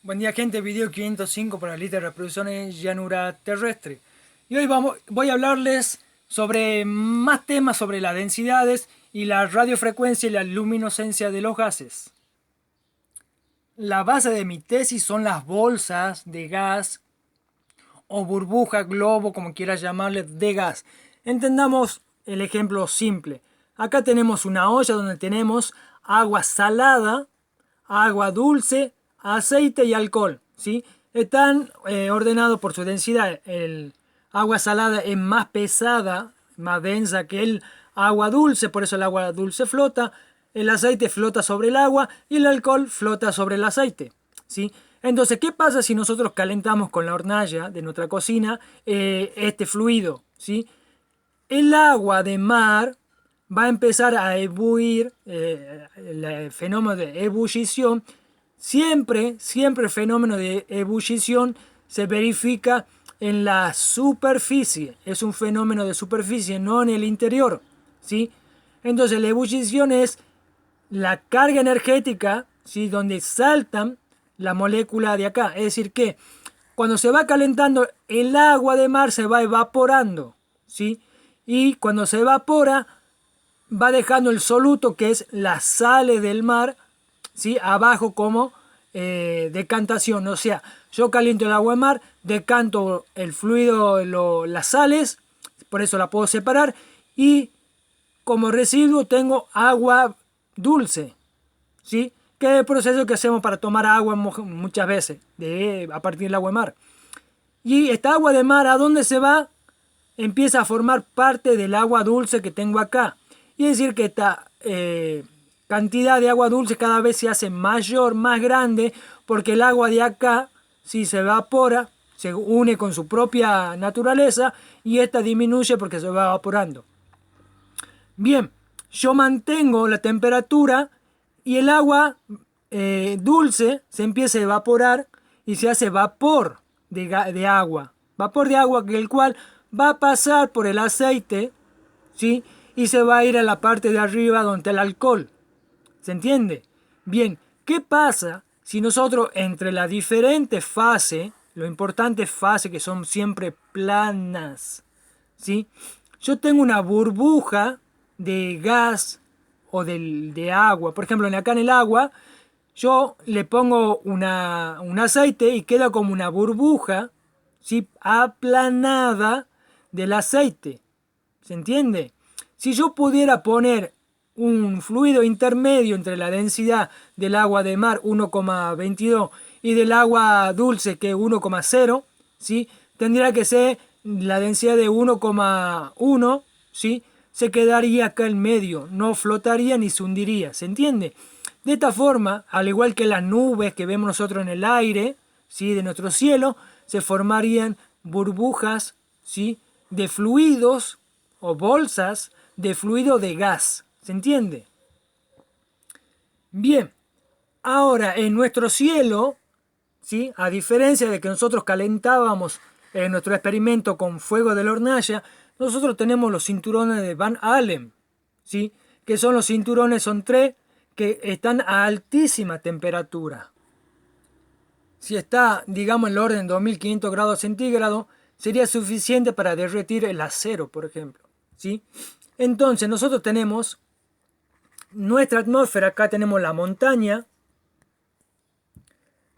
Buen día gente, video 505 para la lista de reproducciones llanura terrestre. Y hoy voy a hablarles sobre más temas sobre las densidades y la radiofrecuencia y la luminoscencia de los gases. La base de mi tesis son las bolsas de gas o burbuja, globo, como quieras llamarle, de gas. Entendamos el ejemplo simple. Acá tenemos una olla donde tenemos agua salada, agua dulce, aceite y alcohol, ¿sí? Están ordenados por su densidad. El agua salada es más pesada, más densa que el agua dulce, por eso el agua dulce flota. El aceite flota sobre el agua y el alcohol flota sobre el aceite, ¿sí? Entonces, ¿qué pasa si nosotros calentamos con la hornalla de nuestra cocina este fluido, ¿sí? El agua de mar va a empezar a ebullir, el fenómeno de ebullición. Siempre el fenómeno de ebullición se verifica en la superficie. Es un fenómeno de superficie, no en el interior, ¿sí? Entonces, la ebullición es la carga energética, ¿sí? Donde saltan la molécula de acá. Es decir que cuando se va calentando el agua de mar se va evaporando, ¿sí? Y cuando se evapora va dejando el soluto, que es las sales del mar, ¿sí? Abajo como decantación. O sea, yo caliento el agua de mar, decanto el fluido, las sales, por eso la puedo separar, y como residuo tengo agua dulce, ¿sí? Que es el proceso que hacemos para tomar agua muchas veces, a partir del agua de mar. Y esta agua de mar, ¿a dónde se va? Empieza a formar parte del agua dulce que tengo acá. Y es decir que esta cantidad de agua dulce cada vez se hace mayor, más grande, porque el agua de acá, si se evapora, se une con su propia naturaleza y esta disminuye porque se va evaporando. Bien, yo mantengo la temperatura y el agua dulce se empieza a evaporar y se hace vapor de agua. Vapor de agua, el cual va a pasar por el aceite, ¿sí? Y se va a ir a la parte de arriba donde está el alcohol. ¿Se entiende? Bien, ¿qué pasa si nosotros entre las diferentes fases, lo importante es fases que son siempre planas, ¿sí? Yo tengo una burbuja de gas o de agua. Por ejemplo, acá en el agua, yo le pongo un aceite y queda como una burbuja, ¿sí? Aplanada del aceite. ¿Se entiende? Si yo pudiera poner un fluido intermedio entre la densidad del agua de mar 1,22 y del agua dulce que es 1,0, ¿sí? Tendría que ser la densidad de 1,1, ¿sí? Se quedaría acá en medio, no flotaría ni se hundiría, ¿se entiende? De esta forma, al igual que las nubes que vemos nosotros en el aire, ¿sí? De nuestro cielo, se formarían burbujas, ¿sí? De fluidos o bolsas de fluido de gas, ¿se entiende? Bien, ahora en nuestro cielo, ¿sí? A diferencia de que nosotros calentábamos en nuestro experimento con fuego de la hornalla, nosotros tenemos los cinturones de Van Allen, ¿sí? Que son los cinturones, son tres, que están a altísima temperatura. Si está, digamos, en el orden de 2500 grados centígrados, sería suficiente para derretir el acero, por ejemplo, ¿sí? Entonces nosotros tenemos nuestra atmósfera, acá tenemos la montaña,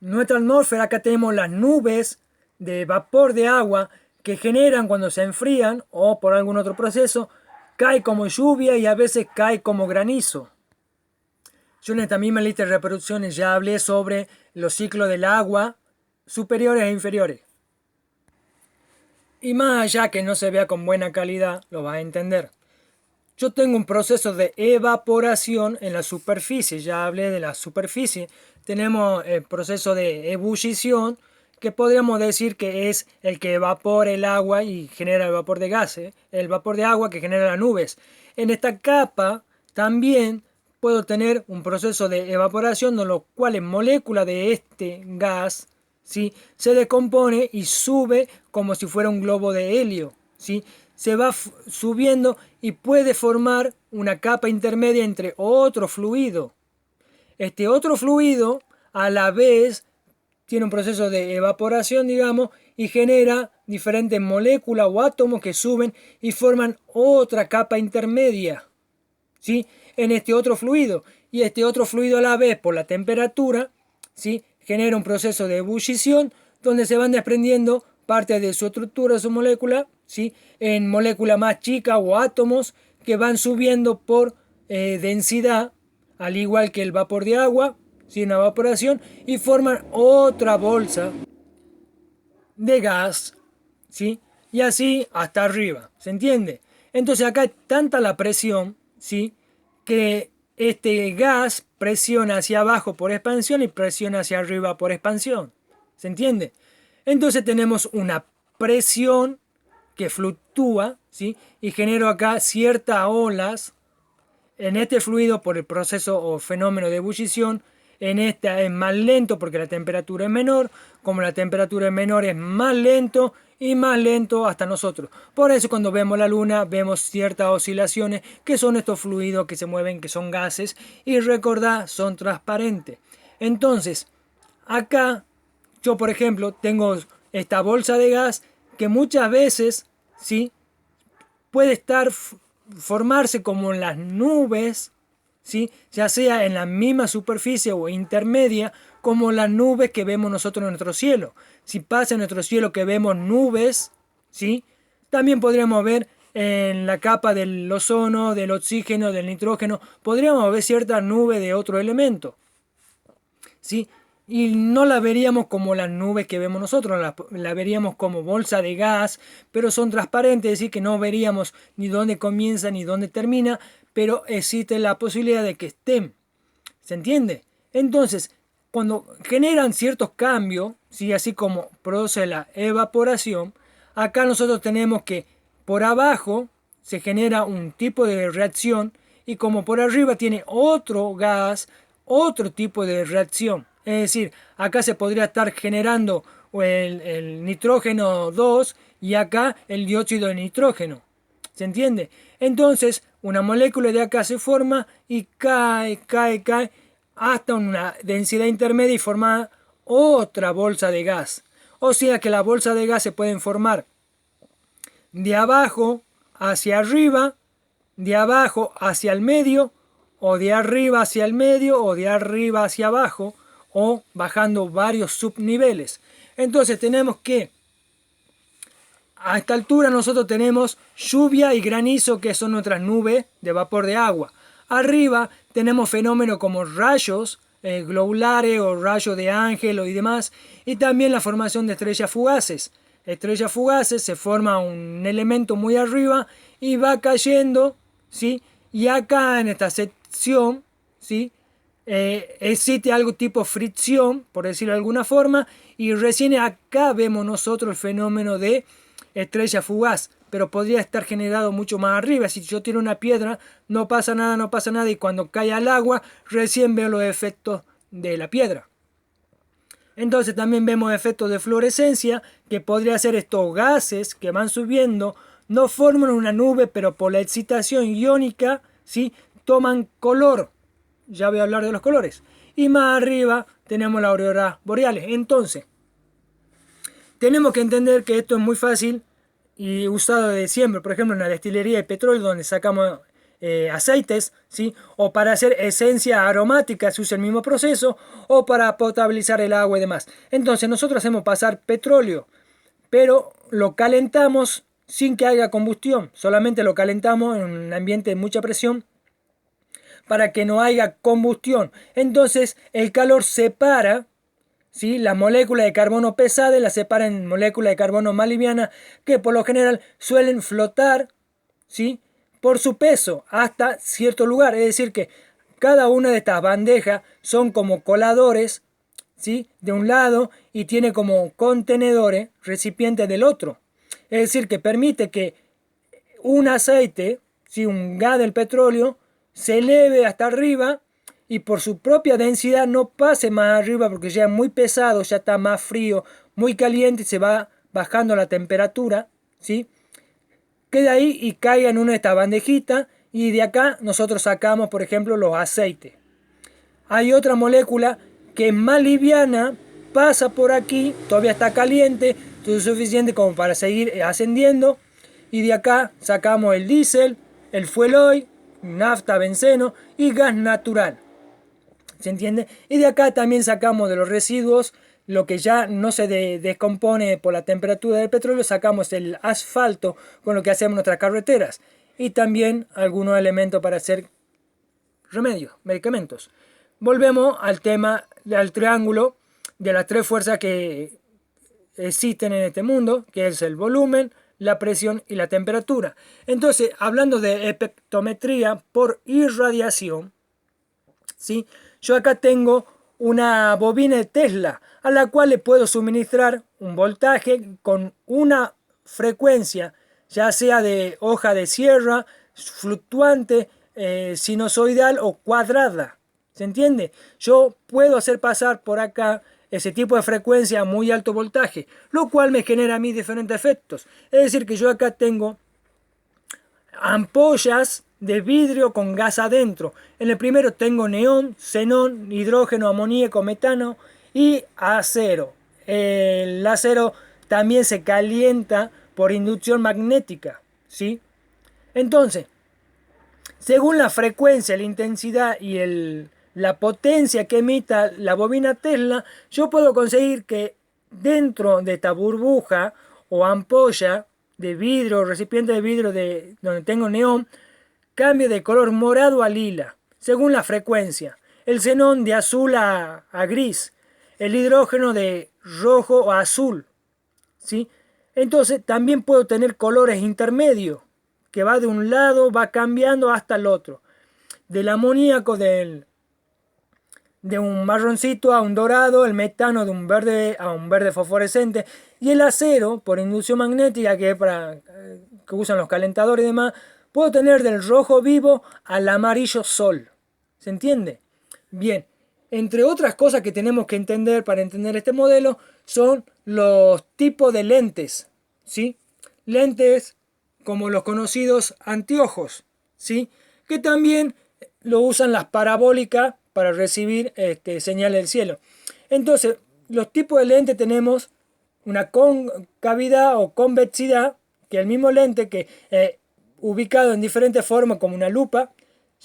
nuestra atmósfera, acá tenemos las nubes de vapor de agua que generan cuando se enfrían o por algún otro proceso, cae como lluvia y a veces cae como granizo. Yo en esta misma lista de reproducciones ya hablé sobre los ciclos del agua superiores e inferiores. Y más allá que no se vea con buena calidad, lo vas a entender. Yo tengo un proceso de evaporación en la superficie, ya hablé de la superficie. Tenemos el proceso de ebullición, que podríamos decir que es el que evapora el agua y genera el vapor de gases, el vapor de agua que genera las nubes. En esta capa también puedo tener un proceso de evaporación, en lo cual la molécula de este gas, ¿sí? Se descompone y sube como si fuera un globo de helio, ¿sí? Se va subiendo y puede formar una capa intermedia entre otro fluido. Este otro fluido a la vez tiene un proceso de evaporación, digamos, y genera diferentes moléculas o átomos que suben y forman otra capa intermedia, ¿sí? En este otro fluido. Y este otro fluido a la vez, por la temperatura, ¿sí? Genera un proceso de ebullición donde se van desprendiendo parte de su estructura, de su molécula, ¿sí? En moléculas más chicas o átomos que van subiendo por densidad, al igual que el vapor de agua, ¿sí? Una evaporación, y forman otra bolsa de gas, ¿sí? Y así hasta arriba, ¿se entiende? Entonces acá es tanta la presión, ¿sí? Que este gas presiona hacia abajo por expansión y presiona hacia arriba por expansión, ¿se entiende? Entonces tenemos una presión que fluctúa, ¿sí? Y genero acá ciertas olas en este fluido por el proceso o fenómeno de ebullición. En esta es más lento porque la temperatura es menor. Como la temperatura es menor es más lento y más lento hasta nosotros. Por eso cuando vemos la luna vemos ciertas oscilaciones que son estos fluidos que se mueven, que son gases. Y recordad, son transparentes. Entonces, acá yo por ejemplo tengo esta bolsa de gas que muchas veces, ¿sí? Puede formarse como en las nubes, ¿sí? Ya sea en la misma superficie o intermedia, como las nubes que vemos nosotros en nuestro cielo. Si pasa en nuestro cielo que vemos nubes, ¿sí? También podríamos ver en la capa del ozono, del oxígeno, del nitrógeno, podríamos ver cierta nube de otro elemento, ¿sí? Y no la veríamos como las nubes que vemos nosotros, la veríamos como bolsa de gas, pero son transparentes, es decir, que no veríamos ni dónde comienza ni dónde termina, pero existe la posibilidad de que estén. ¿Se entiende? Entonces, cuando generan ciertos cambios, ¿sí? Así como produce la evaporación, acá nosotros tenemos que por abajo se genera un tipo de reacción y como por arriba tiene otro gas, otro tipo de reacción. Es decir, acá se podría estar generando el nitrógeno 2 y acá el dióxido de nitrógeno. ¿Se entiende? Entonces, una molécula de acá se forma y cae hasta una densidad intermedia y forma otra bolsa de gas. O sea que las bolsas de gas se pueden formar de abajo hacia arriba, de abajo hacia el medio, o de arriba hacia el medio, o de arriba hacia abajo, o bajando varios subniveles. Entonces tenemos que, a esta altura nosotros tenemos lluvia y granizo, que son nuestras nubes de vapor de agua. Arriba tenemos fenómenos como rayos globulares o rayos de ángel y demás, y también la formación de estrellas fugaces. Estrellas fugaces, se forma un elemento muy arriba y va cayendo, ¿sí? Y acá en esta sección, ¿sí? Existe algo tipo fricción, por decirlo de alguna forma, y recién acá vemos nosotros el fenómeno de estrella fugaz, pero podría estar generado mucho más arriba. Si yo tiro una piedra, no pasa nada, y cuando cae al agua, recién veo los efectos de la piedra. Entonces también vemos efectos de fluorescencia, que podría ser estos gases que van subiendo, no forman una nube, pero por la excitación iónica, ¿sí? Toman color. Ya voy a hablar de los colores. Y más arriba tenemos la aurora boreales. Entonces, tenemos que entender que esto es muy fácil y usado de siempre. Por ejemplo, en la destilería de petróleo, donde sacamos aceites, ¿sí? O para hacer esencia aromática se usa el mismo proceso, o para potabilizar el agua y demás. Entonces nosotros hacemos pasar petróleo, pero lo calentamos sin que haya combustión. Solamente lo calentamos en un ambiente de mucha presión para que no haya combustión. Entonces el calor separa, ¿sí? La molécula de carbono pesada y la separa en moléculas de carbono más liviana, que por lo general suelen flotar, ¿sí? Por su peso hasta cierto lugar. Es decir que cada una de estas bandejas son como coladores, ¿sí? De un lado, y tiene como contenedores, recipientes del otro. Es decir que permite que un aceite, ¿sí? Un gas del petróleo, se eleve hasta arriba y por su propia densidad no pase más arriba, porque ya es muy pesado, ya está más frío, muy caliente y se va bajando la temperatura, ¿sí? Queda ahí y caiga en una de estas bandejitas, y de acá nosotros sacamos, por ejemplo, los aceites. Hay otra molécula que es más liviana, pasa por aquí, todavía está caliente, entonces es suficiente como para seguir ascendiendo. Y de acá sacamos el diésel, el fuel oil, nafta, benceno y gas natural. ¿Se entiende? Y de acá también sacamos de los residuos lo que ya no se descompone por la temperatura del petróleo, sacamos el asfalto con lo que hacemos nuestras carreteras. Y también algunos elementos para hacer remedios, medicamentos. Volvemos al tema, al triángulo de las tres fuerzas que existen en este mundo, que es el volumen, la presión y la temperatura. Entonces, hablando de espectrometría por irradiación, ¿sí? Yo acá tengo una bobina de Tesla a la cual le puedo suministrar un voltaje con una frecuencia, ya sea de hoja de sierra, fluctuante, sinusoidal o cuadrada. ¿Se entiende? Yo puedo hacer pasar por acá ese tipo de frecuencia a muy alto voltaje, lo cual me genera a mí diferentes efectos. Es decir, que yo acá tengo ampollas de vidrio con gas adentro. En el primero tengo neón, xenón, hidrógeno, amoníaco, metano y acero. El acero también se calienta por inducción magnética, ¿sí? Entonces, según la frecuencia, la intensidad y la potencia que emita la bobina Tesla, yo puedo conseguir que dentro de esta burbuja o ampolla de vidrio, recipiente de vidrio donde tengo neón, cambie de color morado a lila, según la frecuencia. El xenón de azul a gris. El hidrógeno de rojo a azul, ¿sí? Entonces también puedo tener colores intermedios, que va de un lado, va cambiando hasta el otro. Del amoníaco de un marroncito a un dorado, el metano de un verde a un verde fosforescente, y el acero, por inducción magnética, que es para que usan los calentadores y demás, puedo tener del rojo vivo al amarillo sol. ¿Se entiende? Bien, entre otras cosas que tenemos que entender para entender este modelo son los tipos de lentes, ¿sí? Lentes como los conocidos anteojos, ¿sí? Que también lo usan las parabólicas para recibir señales del cielo. Entonces, los tipos de lentes tenemos una concavidad o convexidad, que es el mismo lente que ubicado en diferentes formas como una lupa,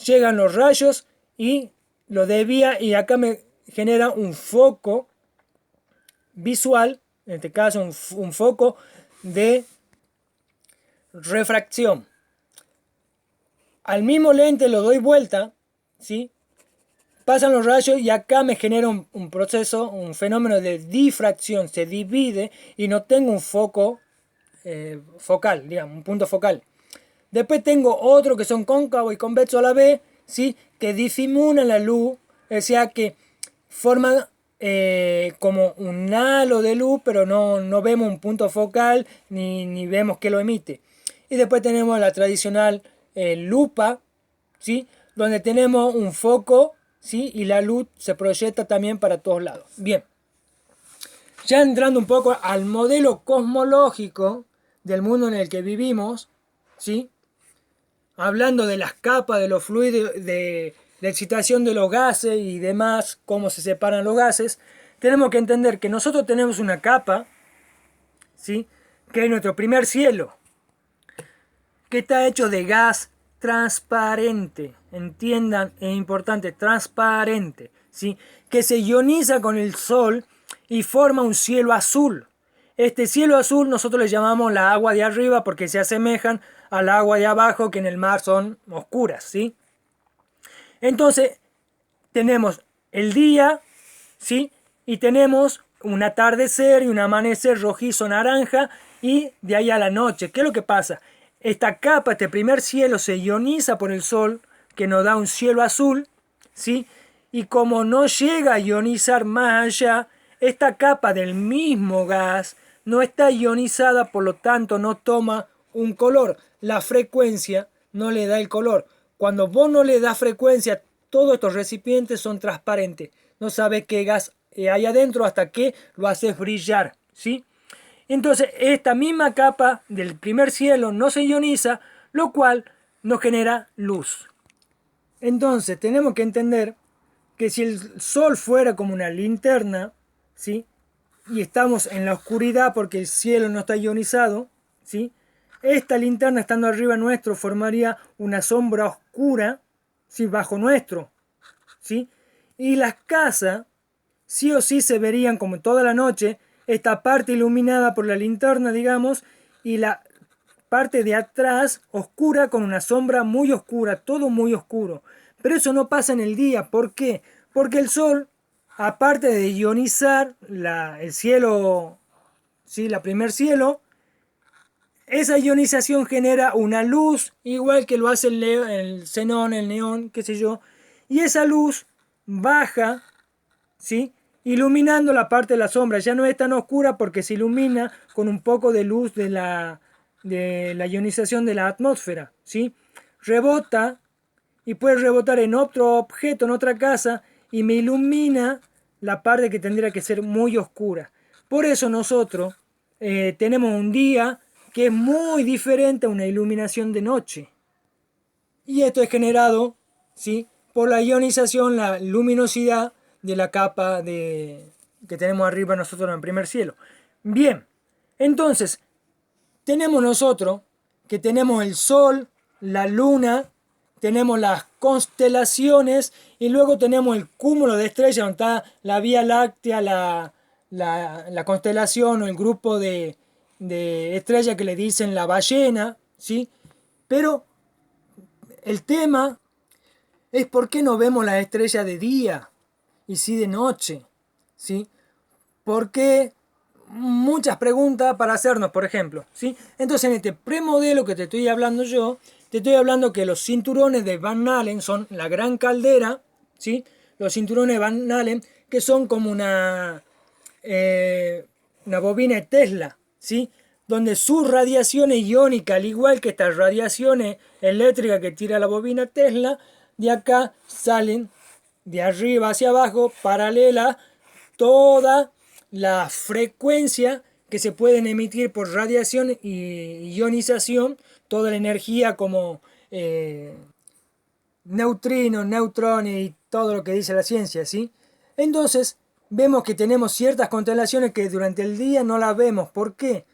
llegan los rayos y lo desvía y acá me genera un foco visual, en este caso un foco de refracción. Al mismo lente lo doy vuelta, ¿sí? Pasan los rayos y acá me genera un proceso, un fenómeno de difracción, se divide y no tengo un foco focal, digamos, un punto focal. Después tengo otro que son cóncavos y convexos a la vez, ¿sí? Que disimulan la luz, o sea que forman como un halo de luz, pero no vemos un punto focal ni vemos que lo emite. Y después tenemos la tradicional lupa, ¿sí? Donde tenemos un foco, ¿sí? Y la luz se proyecta también para todos lados. Bien, ya entrando un poco al modelo cosmológico del mundo en el que vivimos, ¿sí? Hablando de las capas, de los fluidos, de la excitación de los gases y demás, cómo se separan los gases, tenemos que entender que nosotros tenemos una capa, ¿sí? Que es nuestro primer cielo, que está hecho de gas transparente, entiendan, es importante, transparente, ¿sí? Que se ioniza con el sol y forma un cielo azul. Este cielo azul nosotros le llamamos la agua de arriba porque se asemejan al agua de abajo, que en el mar son oscuras, ¿sí? Entonces tenemos el día, ¿sí? Y tenemos un atardecer y un amanecer rojizo naranja, y de ahí a la noche. ¿Qué es lo que pasa? Esta capa, este primer cielo, se ioniza por el sol, que nos da un cielo azul, ¿sí? Y como no llega a ionizar más allá, esta capa del mismo gas no está ionizada, por lo tanto no toma un color. La frecuencia no le da el color. Cuando vos no le das frecuencia, todos estos recipientes son transparentes. No sabes qué gas hay adentro hasta que lo haces brillar, ¿sí? Entonces esta misma capa del primer cielo no se ioniza, lo cual nos genera luz. Entonces tenemos que entender que si el sol fuera como una linterna, ¿sí? y estamos en la oscuridad porque el cielo no está ionizado, ¿sí? Esta linterna estando arriba nuestro formaría una sombra oscura, ¿sí? Bajo nuestro, ¿sí? Y las casas sí o sí se verían como toda la noche, esta parte iluminada por la linterna, digamos, y la parte de atrás oscura con una sombra muy oscura, todo muy oscuro. Pero eso no pasa en el día, ¿por qué? Porque el sol, aparte de ionizar el cielo, ¿sí? La primer cielo, esa ionización genera una luz, igual que lo hace el xenón, el neón, qué sé yo, y esa luz baja, ¿sí? Iluminando la parte de la sombra. Ya no es tan oscura porque se ilumina con un poco de luz de la ionización de la atmósfera, ¿sí? Rebota y puede rebotar en otro objeto, en otra casa, y me ilumina la parte que tendría que ser muy oscura. Por eso nosotros tenemos un día que es muy diferente a una iluminación de noche. Y esto es generado, ¿sí? Por la ionización, la luminosidad de la capa que tenemos arriba nosotros en el primer cielo. Bien, entonces, tenemos nosotros que tenemos el Sol, la Luna, tenemos las constelaciones y luego tenemos el cúmulo de estrellas donde está la Vía Láctea, la constelación o el grupo de estrellas que le dicen la ballena, ¿sí? Pero el tema es por qué no vemos las estrellas de día y sí de noche, ¿sí? Porque muchas preguntas para hacernos, por ejemplo, ¿sí? Entonces, en este premodelo que te estoy hablando yo, te estoy hablando que los cinturones de Van Allen son la gran caldera, ¿sí? Los cinturones de Van Allen que son como una bobina de Tesla, ¿sí? Donde sus radiaciones iónicas, al igual que estas radiaciones eléctricas que tira la bobina Tesla, de acá salen de arriba hacia abajo, paralela, toda la frecuencia que se pueden emitir por radiación y ionización, toda la energía como neutrinos, neutrones y todo lo que dice la ciencia, ¿sí? Entonces, vemos que tenemos ciertas constelaciones que durante el día no las vemos. ¿Por qué?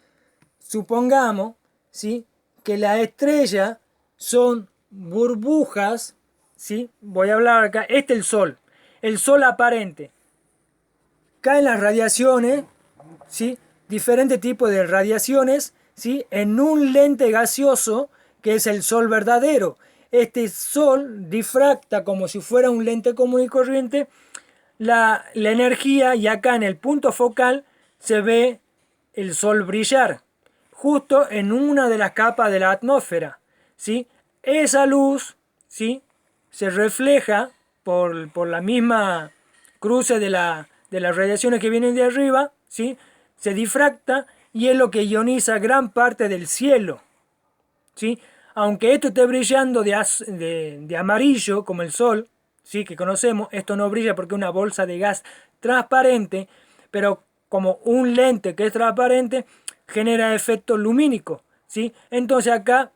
Supongamos, ¿sí? Que las estrellas son burbujas, ¿sí? Voy a hablar acá, este es el Sol. El Sol aparente. Caen las radiaciones, ¿sí? Diferentes tipos de radiaciones, ¿sí? En un lente gaseoso que es el Sol verdadero. Este Sol difracta como si fuera un lente común y corriente la energía y acá en el punto focal se ve el Sol brillar justo en una de las capas de la atmósfera, ¿sí? Esa luz, ¿sí? Se refleja por la misma cruce de las radiaciones que vienen de arriba, ¿sí? Se difracta y es lo que ioniza gran parte del cielo, ¿sí? Aunque esto esté brillando de amarillo como el Sol, ¿sí? Que conocemos, esto no brilla porque es una bolsa de gas transparente, pero como un lente que es transparente genera efecto lumínico, ¿sí? Entonces acá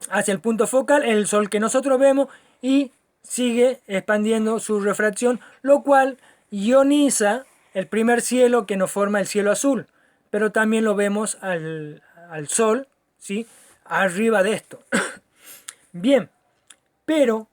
hacia el punto focal el Sol que nosotros vemos y sigue expandiendo su refracción, lo cual ioniza el primer cielo que nos forma el cielo azul, pero también lo vemos al Sol, ¿sí? Arriba de esto. Bien, pero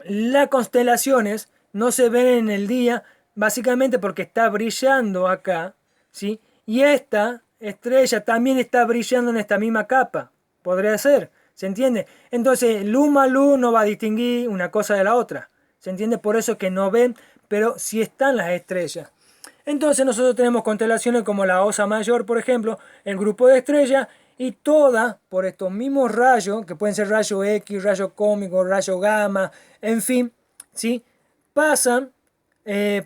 las constelaciones no se ven en el día básicamente porque está brillando acá, ¿sí? Y esta estrella también está brillando en esta misma capa. Podría ser, ¿se entiende? Entonces, luz más luz no va a distinguir una cosa de la otra. ¿Se entiende? Por eso es que no ven, pero sí están las estrellas. Entonces nosotros tenemos constelaciones como la Osa Mayor, por ejemplo, el grupo de estrellas, y todas por estos mismos rayos, que pueden ser rayo X, rayo cósmico, rayo gamma, en fin, ¿sí? Pasan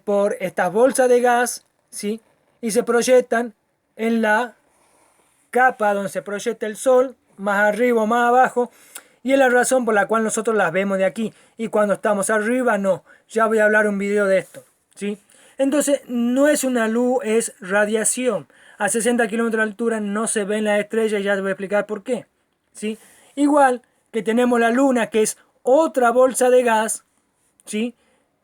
por estas bolsas de gas, ¿sí? Y se proyectan en la capa donde se proyecta el Sol, más arriba o más abajo, y es la razón por la cual nosotros las vemos de aquí, y cuando estamos arriba no. Ya voy a hablar un video de esto, ¿sí? Entonces no es una luz, es radiación. A 60 kilómetros de altura no se ven las estrellas y ya te voy a explicar por qué, ¿sí? Igual que tenemos la luna, que es otra bolsa de gas, ¿sí?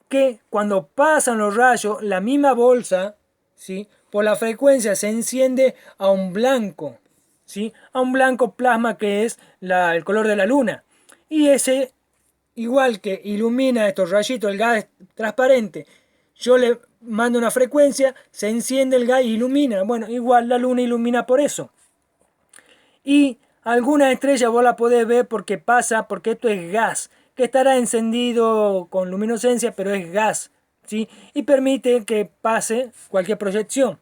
Que cuando pasan los rayos, la misma bolsa, ¿sí? Por la frecuencia se enciende a un blanco, ¿sí? A un blanco plasma que es el color de la luna. Y ese, igual que ilumina estos rayitos, el gas transparente, yo le mando una frecuencia, se enciende el gas y ilumina. Bueno, igual la luna ilumina por eso. Y algunas estrellas vos la podés ver porque pasa, porque esto es gas, que estará encendido con luminiscencia, pero es gas, ¿sí? Y permite que pase cualquier proyección.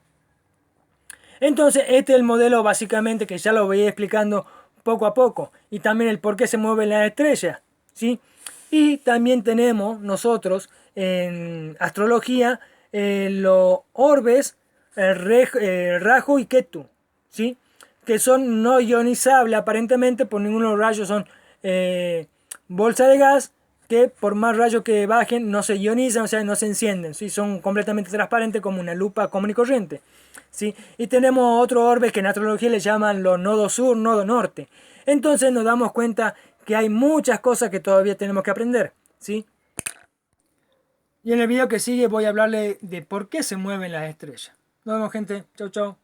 Entonces, este es el modelo básicamente que ya lo voy explicando poco a poco. Y también el por qué se mueven las estrellas, ¿sí? Y también tenemos nosotros en astrología los orbes, Rahu y Ketu, ¿sí? Que son no ionizables aparentemente, por ninguno de los rayos son bolsa de gas, que por más rayos que bajen no se ionizan, o sea, no se encienden, ¿sí? Son completamente transparentes como una lupa común y corriente, ¿sí? Y tenemos otro orbe que en astrología le llaman los nodos sur, nodo norte. Entonces nos damos cuenta que hay muchas cosas que todavía tenemos que aprender, ¿sí? Y en el video que sigue voy a hablarle de por qué se mueven las estrellas. Nos vemos, gente. Chau, chau.